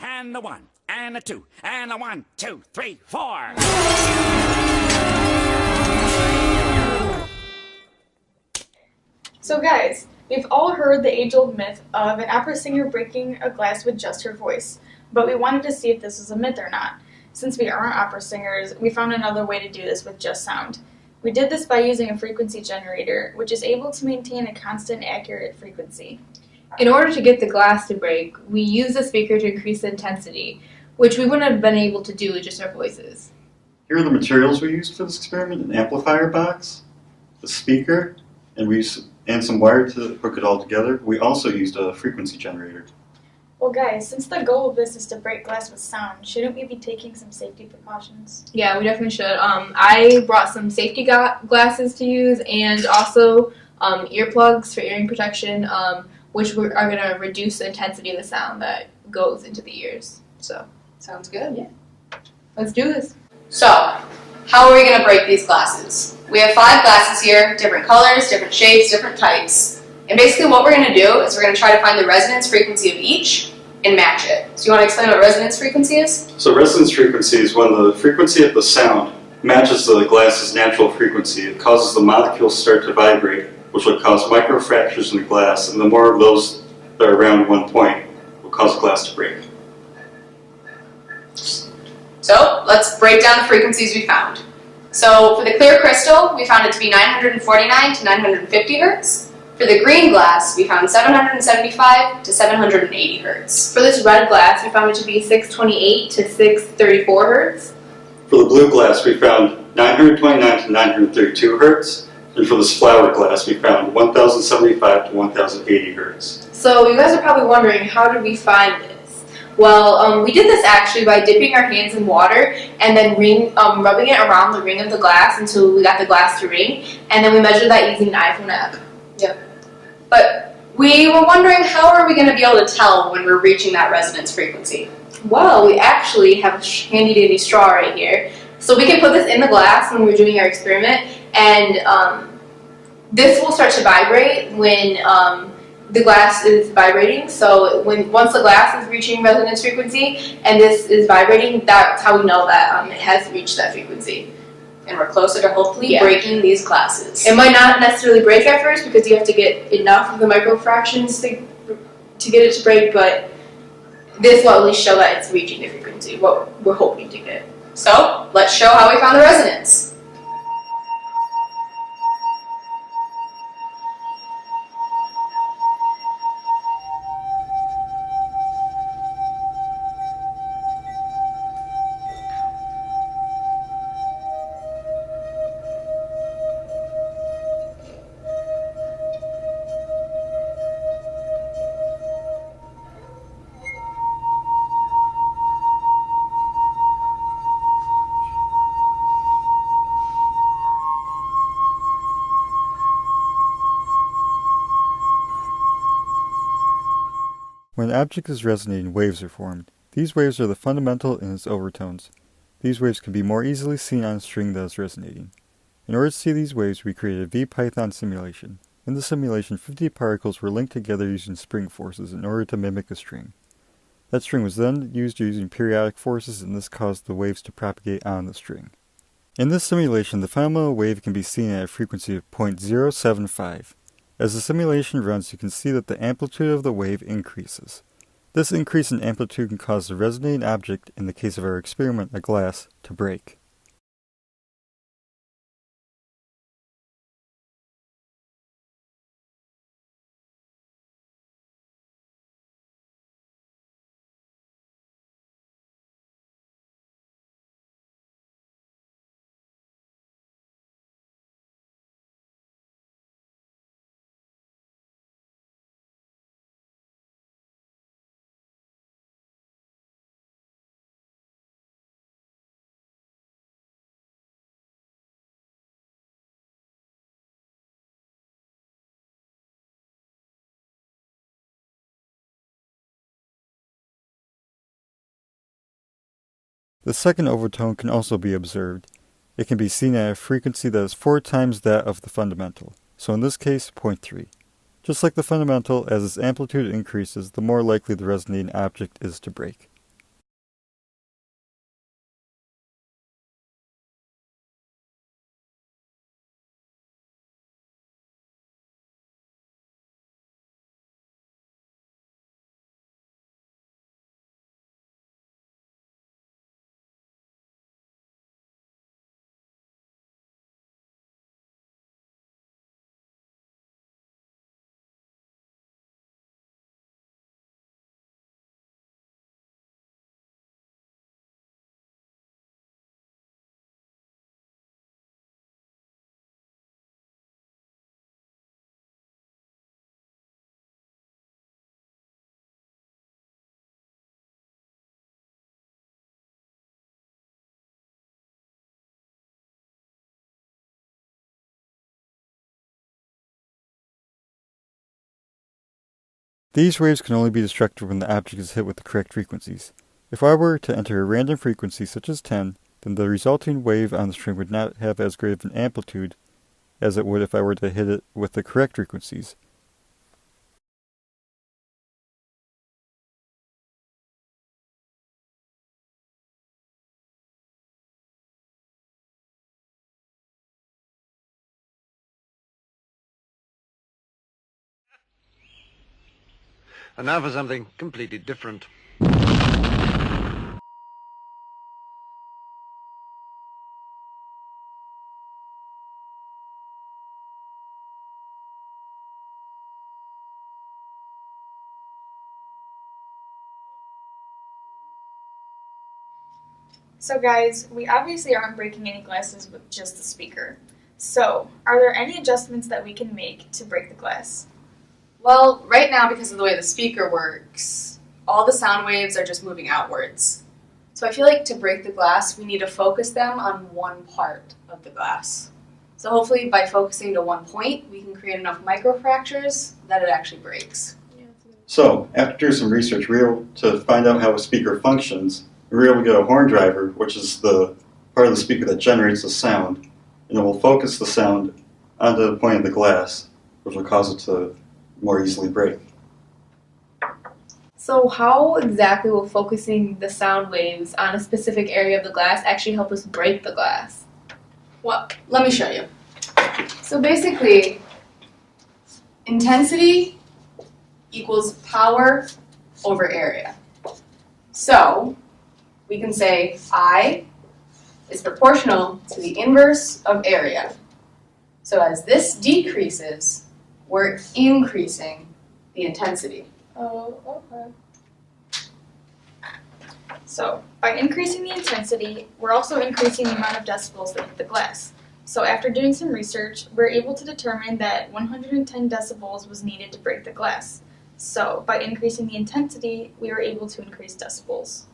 and a 1, and a 2, and a 1, 2, 3, 4. So guys, we've all heard the age-old myth of an opera singer breaking a glass with just her voice, but we wanted to see if this is a myth or not. Since we aren't opera singers, we found another way to do this with just sound. We did this by using a frequency generator, which is able to maintain a constant, accurate frequency. In order to get the glass to break, we use the speaker to increase the intensity, which we wouldn't have been able to do with just our voices. Here are the materials we used for this experiment: an amplifier box, a speaker, and some wire to hook it all together. We also used a frequency generator. Well guys, since the goal of this is to break glass with sound, shouldn't we be taking some safety precautions? Yeah, we definitely should. I brought some safety glasses to use and also earplugs for hearing protection, which are going to reduce the intensity of the sound that goes into the ears. So, Sounds good. Yeah. Let's do this. So, how are we going to break these glasses? We have 5 glasses here, different colors, different shapes, different types. And basically what we're going to do is we're going to try to find the resonance frequency of each and match it. So you want to explain what resonance frequency is? So resonance frequency is when the frequency of the sound matches the glass's natural frequency. It causes the molecules to start to vibrate, which will cause microfractures in the glass, and the more of those that are around one point will cause the glass to break. So let's break down the frequencies we found. So for the clear crystal, we found it to be 949 to 950 hertz. For the green glass, we found 775 to 780 hertz. For this red glass, we found it to be 628 to 634 hertz. For the blue glass, we found 929 to 932 hertz. And for this flower glass, we found 1075 to 1080 hertz. So you guys are probably wondering, how did we find this? Well, we did this actually by dipping our hands in water and then rubbing it around the ring of the glass until we got the glass to ring. And then we measured that using an iPhone app. Yep. But we were wondering, how are we going to be able to tell when we're reaching that resonance frequency? Well, we actually have a handy dandy straw right here. So we can put this in the glass when we're doing our experiment, and this will start to vibrate when the glass is vibrating. So once the glass is reaching resonance frequency and this is vibrating, that's how we know that it has reached that frequency. And we're closer to hopefully breaking these glasses. It might not necessarily break at first because you have to get enough of the microfractions to get it to break, but this will at least show that it's reaching the frequency, what we're hoping to get. So let's show how we found the resonance. When an object is resonating, waves are formed. These waves are the fundamental in its overtones. These waves can be more easily seen on a string that is resonating. In order to see these waves, we created a VPython simulation. In the simulation, 50 particles were linked together using spring forces in order to mimic a string. That string was then used using periodic forces, and this caused the waves to propagate on the string. In this simulation, the fundamental wave can be seen at a frequency of 0.075. As the simulation runs, you can see that the amplitude of the wave increases. This increase in amplitude can cause the resonating object, in the case of our experiment, a glass, to break. The second overtone can also be observed. It can be seen at a frequency that is 4 times that of the fundamental, so in this case 0.3. Just like the fundamental, as its amplitude increases, the more likely the resonating object is to break. These waves can only be destructive when the object is hit with the correct frequencies. If I were to enter a random frequency such as 10, then the resulting wave on the string would not have as great of an amplitude as it would if I were to hit it with the correct frequencies. And now for something completely different. So guys, we obviously aren't breaking any glasses with just the speaker. So, are there any adjustments that we can make to break the glass? Well, right now, because of the way the speaker works, all the sound waves are just moving outwards. So I feel like to break the glass, we need to focus them on one part of the glass. So hopefully by focusing to one point, we can create enough microfractures that it actually breaks. So, after some research, we were able to find out how a speaker functions. We were able to get a horn driver, which is the part of the speaker that generates the sound, and it will focus the sound onto the point of the glass, which will cause it to more easily break. So how exactly will focusing the sound waves on a specific area of the glass actually help us break the glass? Well, let me show you. So basically, intensity equals power over area. So we can say I is proportional to the inverse of area. So as this decreases, we're increasing the intensity. Oh, okay. So, by increasing the intensity, we're also increasing the amount of decibels that hit the glass. So after doing some research, we're able to determine that 110 decibels was needed to break the glass. So, by increasing the intensity, we were able to increase decibels.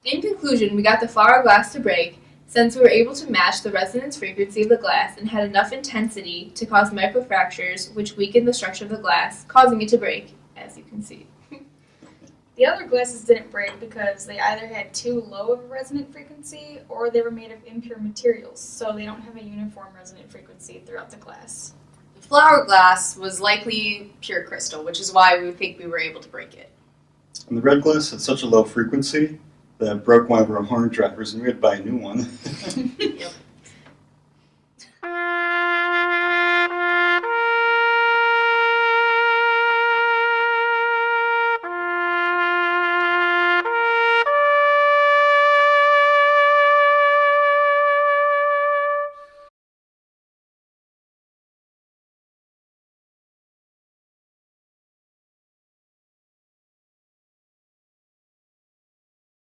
In conclusion, we got the flower glass to break since we were able to match the resonance frequency of the glass and had enough intensity to cause microfractures which weakened the structure of the glass, causing it to break, as you can see. The other glasses didn't break because they either had too low of a resonant frequency or they were made of impure materials, so they don't have a uniform resonant frequency throughout the glass. The flower glass was likely pure crystal, which is why we think we were able to break it. And the red glass had such a low frequency that it broke one of our horn drivers and we had to buy a new one. Yep.